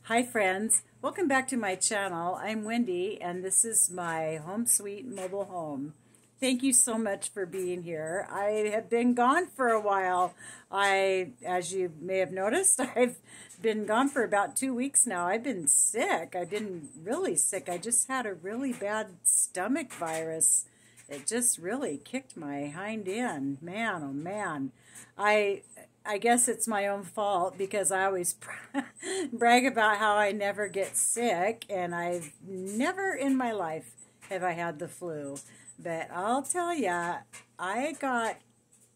Hi friends, welcome back to my channel. I'm Wendy and this is my home sweet mobile home. Thank you so much for being here. I have been gone for a while. As you may have noticed, I've been gone for about 2 weeks now. I've been sick. I've been really sick. I just had a really bad stomach virus. It just really kicked my hind end. Man, oh man. I guess it's my own fault because I always brag about how I never get sick, and I've never in my life have I had the flu. But I'll tell ya, I got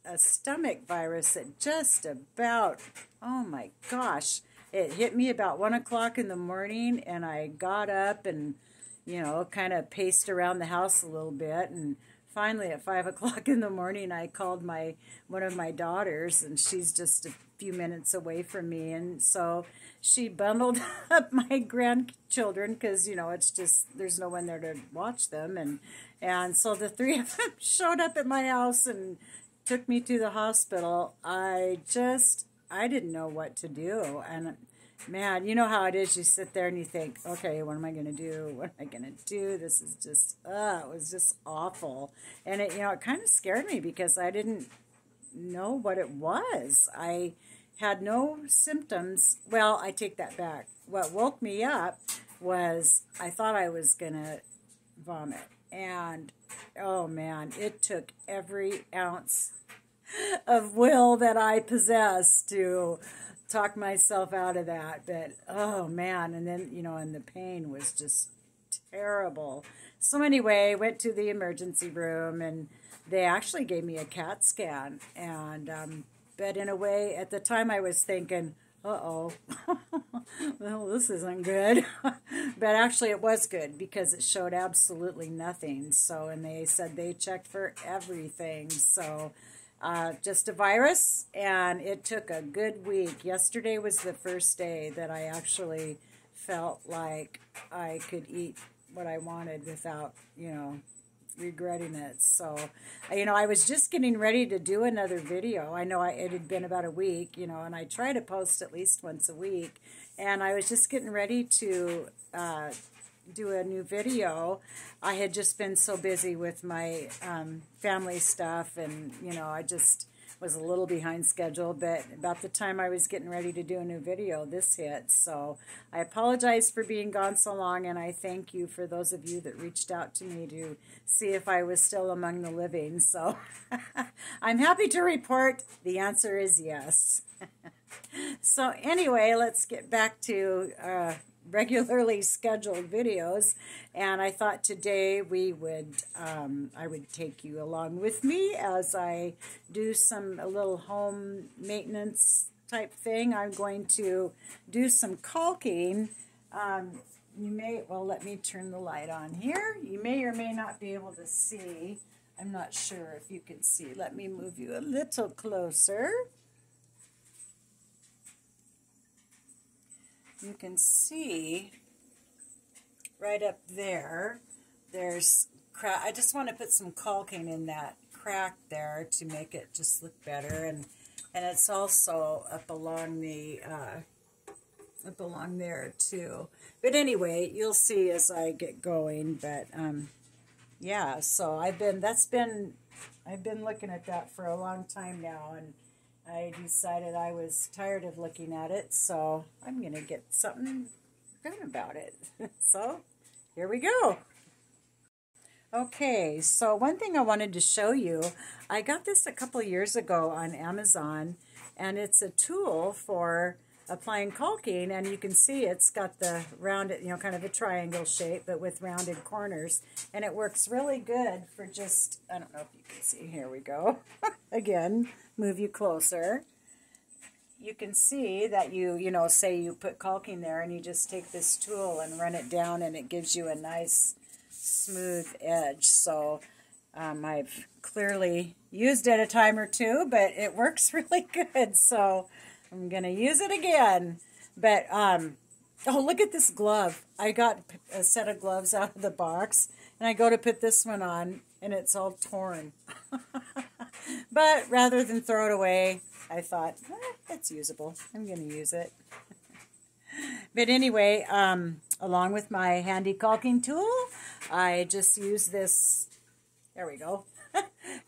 a stomach virus at just about, oh my gosh, it hit me about 1 o'clock in the morning, and I got up and, kind of paced around the house a little bit, and finally at 5 o'clock in the morning I called one of my daughters, and she's just a few minutes away from me, and so she bundled up my grandchildren because it's just there's no one there to watch them, and so the three of them showed up at my house and took me to the hospital. I didn't know what to do, and man, you know how it is. You sit there and you think, okay, what am I going to do? What am I going to do? This is just, it was just awful. And it kind of scared me because I didn't know what it was. I had no symptoms. Well, I take that back. What woke me up was I thought I was going to vomit. And, oh man, it took every ounce of will that I possess to talk myself out of that. But oh man, and then and the pain was just terrible. So anyway, went to the emergency room, and they actually gave me a CAT scan, and but in a way at the time I was thinking, uh-oh, well, this isn't good. But actually it was good because it showed absolutely nothing. So, and they said they checked for everything. So just a virus, and it took a good week. Yesterday was the first day that I actually felt like I could eat what I wanted without, regretting it. So, I was just getting ready to do another video. I know it had been about a week, and I try to post at least once a week, and I was just getting ready to do a new video. I had just been so busy with my family stuff, and I just was a little behind schedule, but about the time I was getting ready to do a new video, this hit. So I apologize for being gone so long, and I thank you for those of you that reached out to me to see if I was still among the living. So I'm happy to report the answer is yes. So anyway, let's get back to regularly scheduled videos, and I thought today I would take you along with me as I do a little home maintenance type thing. I'm going to do some caulking. Let me turn the light on here. You may or may not be able to see. I'm not sure if you can see. Let me move you a little closer. You can see right up there, there's crack. I just want to put some caulking in that crack there to make it just look better, and it's also up along there too. But anyway, you'll see as I get going. But yeah, so I've been looking at that for a long time now, and I decided I was tired of looking at it, so I'm going to get something done about it. So, here we go. Okay, so one thing I wanted to show you, I got this a couple years ago on Amazon, and it's a tool for applying caulking, and you can see it's got the rounded, kind of a triangle shape, but with rounded corners, and it works really good for just, I don't know if you can see, here we go, again, move you closer. You can see that say you put caulking there, and you just take this tool and run it down, and it gives you a nice smooth edge. So I've clearly used it a time or two, but it works really good, so I'm going to use it again. But, oh, look at this glove. I got a set of gloves out of the box, and I go to put this one on, and it's all torn. But rather than throw it away, I thought, it's usable. I'm going to use it. But anyway, along with my handy caulking tool, I just use this, there we go,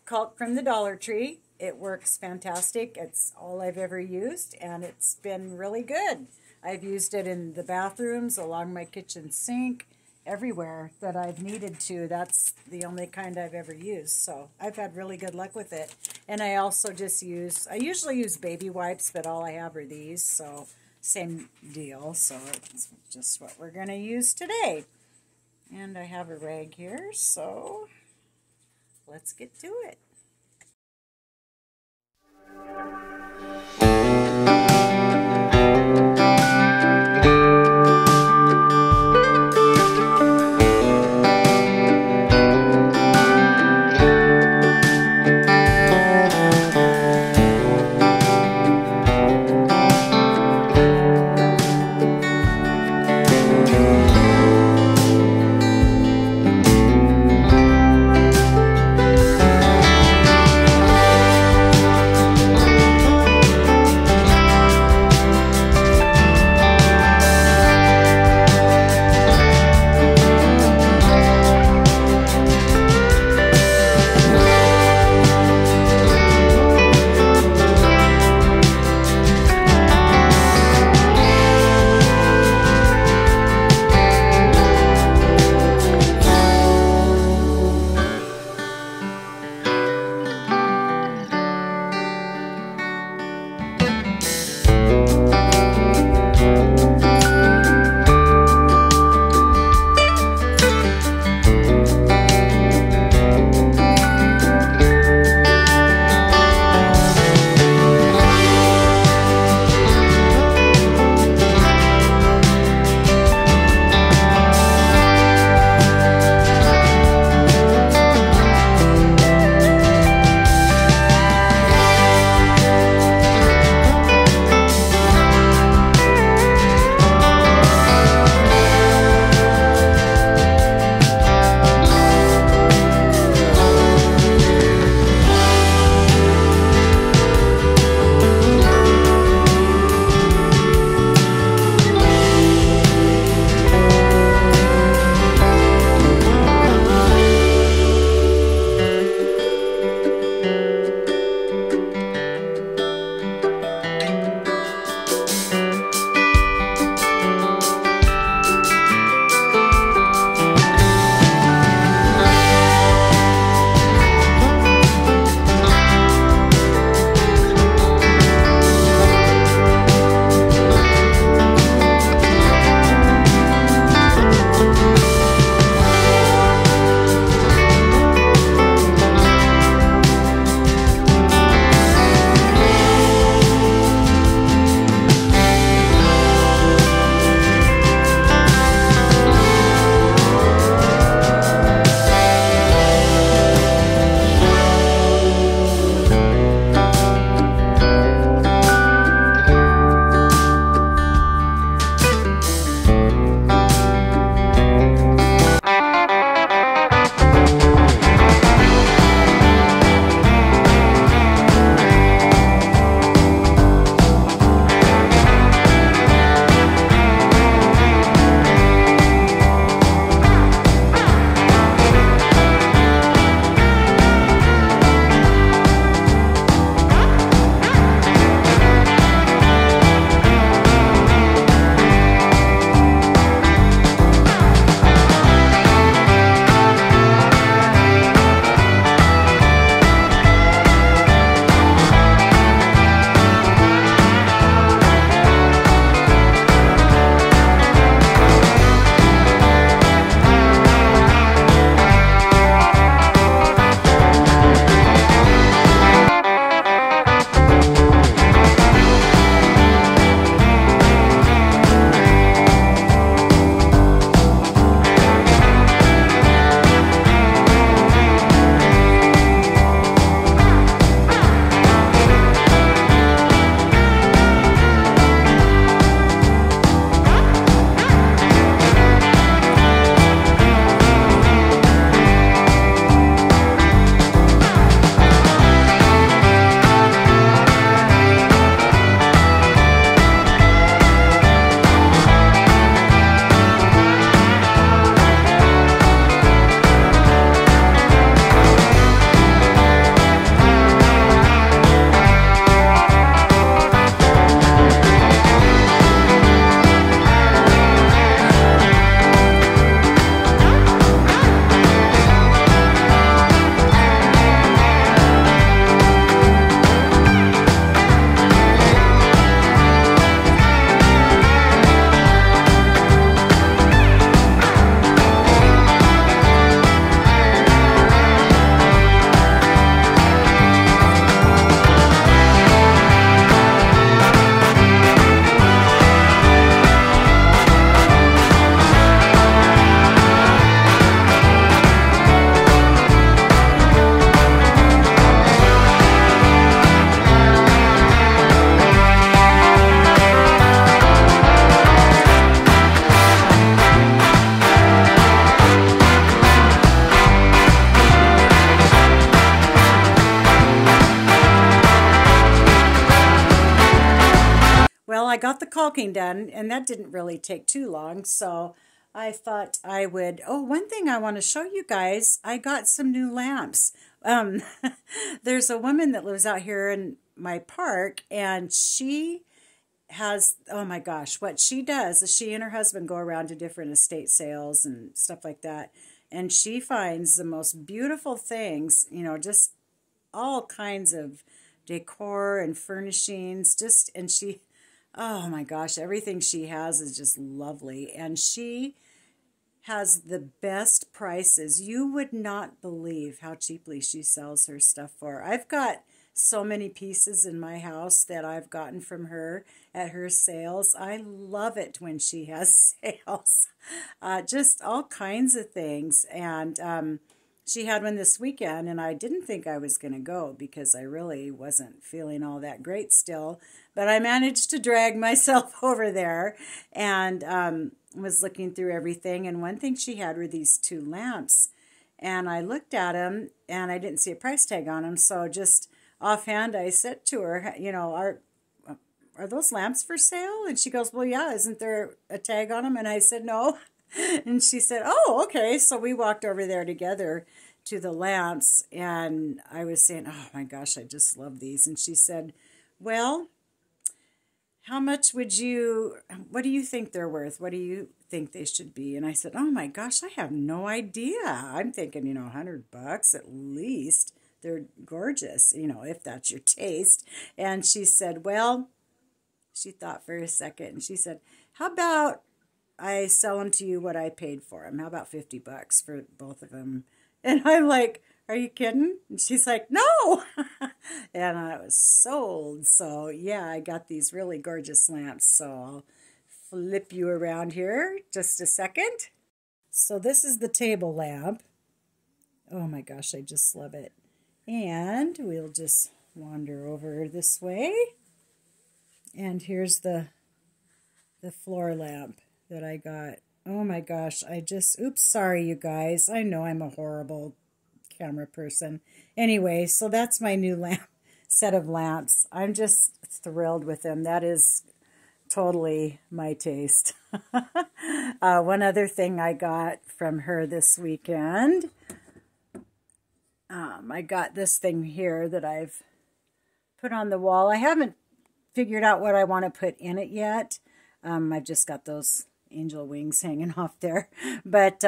caulk from the Dollar Tree. It works fantastic. It's all I've ever used, and it's been really good. I've used it in the bathrooms, along my kitchen sink, everywhere that I've needed to. That's the only kind I've ever used, so I've had really good luck with it. And I also just use, I usually use baby wipes, but all I have are these, so same deal. So it's just what we're going to use today. And I have a rag here, so let's get to it. Well, I got the caulking done, and that didn't really take too long, so I thought I would. Oh, one thing I want to show you guys, I got some new lamps. Um, there's a woman that lives out here in my park, and she has, oh my gosh, what she does is she and her husband go around to different estate sales and stuff like that, and she finds the most beautiful things, just all kinds of decor and furnishings, and she, oh my gosh, everything she has is just lovely, and she has the best prices. You would not believe how cheaply she sells her stuff for. I've got so many pieces in my house that I've gotten from her at her sales. I love it when she has sales. Just all kinds of things. And she had one this weekend, and I didn't think I was going to go because I really wasn't feeling all that great still. But I managed to drag myself over there and was looking through everything. And one thing she had were these two lamps. And I looked at them, and I didn't see a price tag on them. So just offhand, I said to her, are those lamps for sale? And she goes, well, yeah, isn't there a tag on them? And I said, no. And she said, oh, okay. So we walked over there together to the lamps, and I was saying, oh my gosh, I just love these. And she said, well, what do you think they're worth? What do you think they should be? And I said, oh my gosh, I have no idea. I'm thinking, $100 at least. They're gorgeous, if that's your taste. And she said, well, she thought for a second, and she said, how about I sell them to you what I paid for them? How about $50 for both of them? And I'm like, are you kidding? And she's like, no. And I was sold. So yeah, I got these really gorgeous lamps. So I'll flip you around here just a second. So this is the table lamp. Oh my gosh, I just love it. And we'll just wander over this way. And here's the floor lamp that I got. Oh my gosh, oops, sorry you guys. I know I'm a horrible camera person. Anyway, so that's my new set of lamps. I'm just thrilled with them. That is totally my taste. One other thing I got from her this weekend, I got this thing here that I've put on the wall. I haven't figured out what I want to put in it yet. I've just got those angel wings hanging off there. But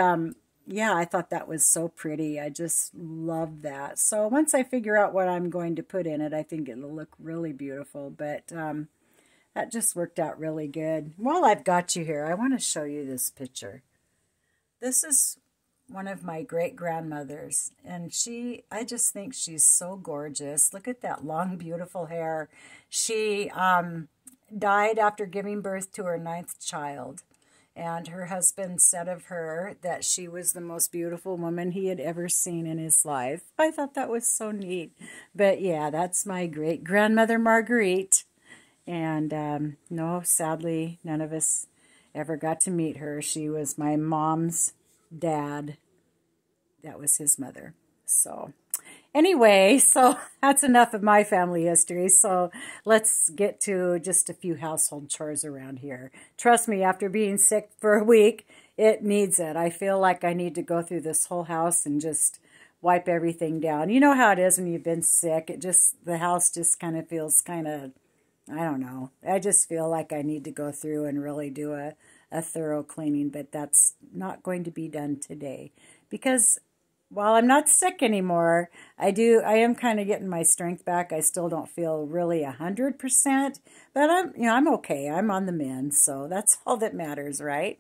yeah, I thought that was so pretty. I just love that. So once I figure out what I'm going to put in it, I think it'll look really beautiful. But that just worked out really good. While I've got you here, I want to show you this picture. This is one of my great-grandmothers, and I just think she's so gorgeous. Look at that long, beautiful hair. She died after giving birth to her 9th child, and her husband said of her that she was the most beautiful woman he had ever seen in his life. I thought that was so neat. But yeah, that's my great-grandmother Marguerite, and no, sadly, none of us ever got to meet her. She was my mom's dad. That was his mother. So anyway, so that's enough of my family history. So let's get to just a few household chores around here. Trust me, after being sick for a week, it needs it. I feel like I need to go through this whole house and just wipe everything down. You know how it is when you've been sick. The house just kind of feels I don't know. I just feel like I need to go through and really do a thorough cleaning, but that's not going to be done today because while I'm not sick anymore, I am kind of getting my strength back. I still don't feel really 100%, but I'm okay. I'm on the mend, so that's all that matters, right?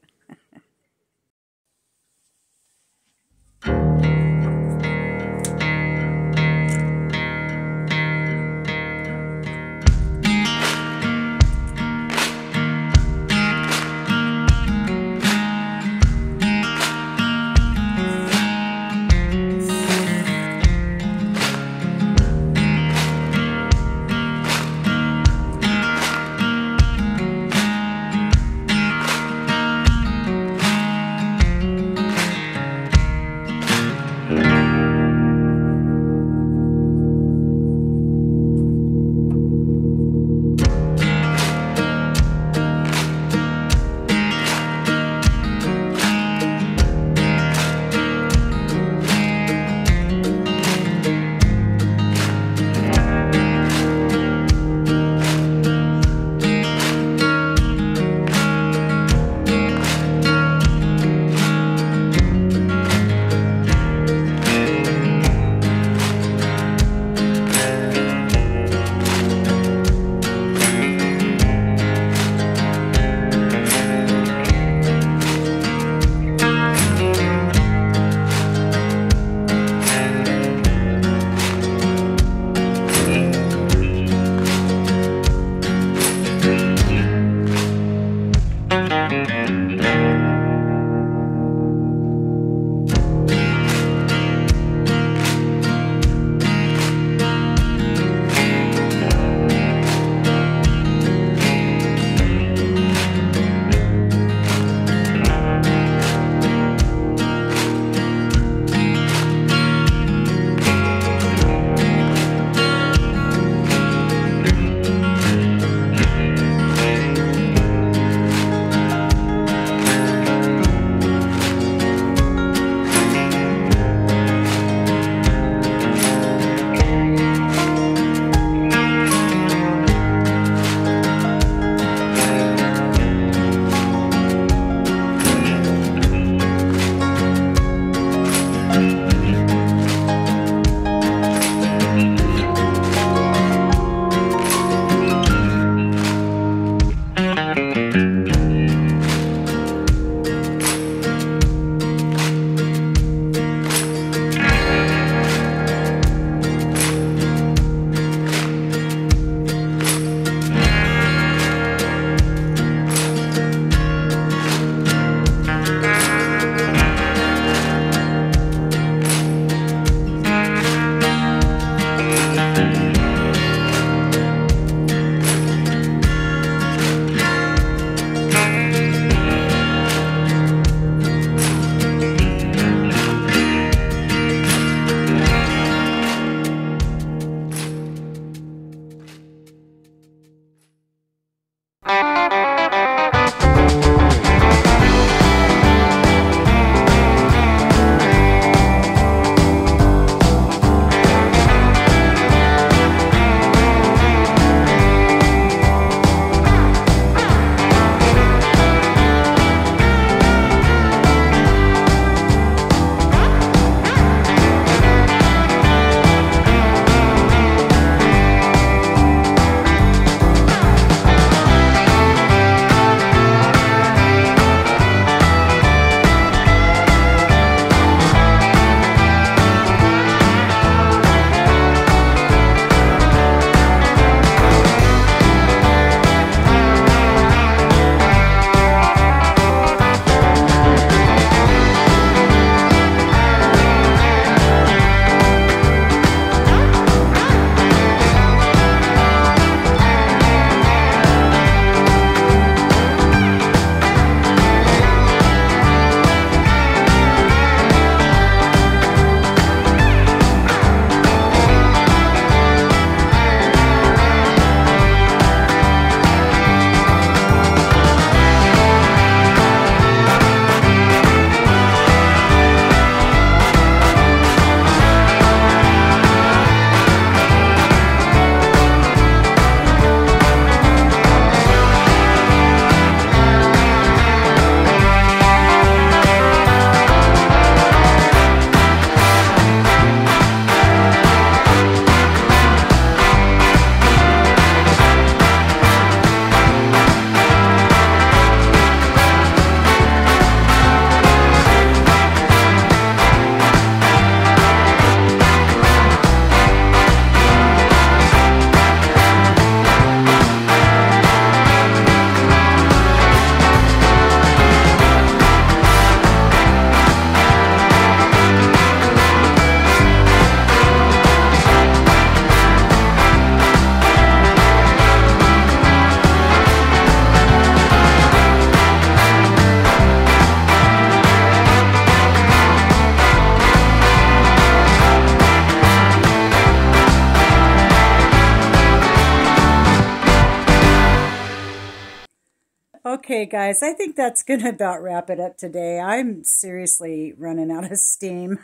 Okay, guys, I think that's going to about wrap it up today. I'm seriously running out of steam.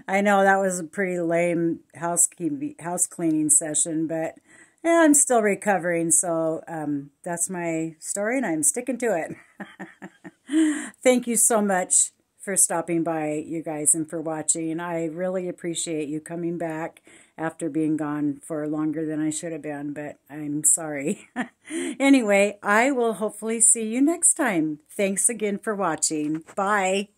I know that was a pretty lame house cleaning session, but I'm still recovering, so that's my story, and I'm sticking to it. Thank you so much for stopping by, you guys, and for watching. I really appreciate you coming back after being gone for longer than I should have been, but I'm sorry. Anyway, I will hopefully see you next time. Thanks again for watching. Bye.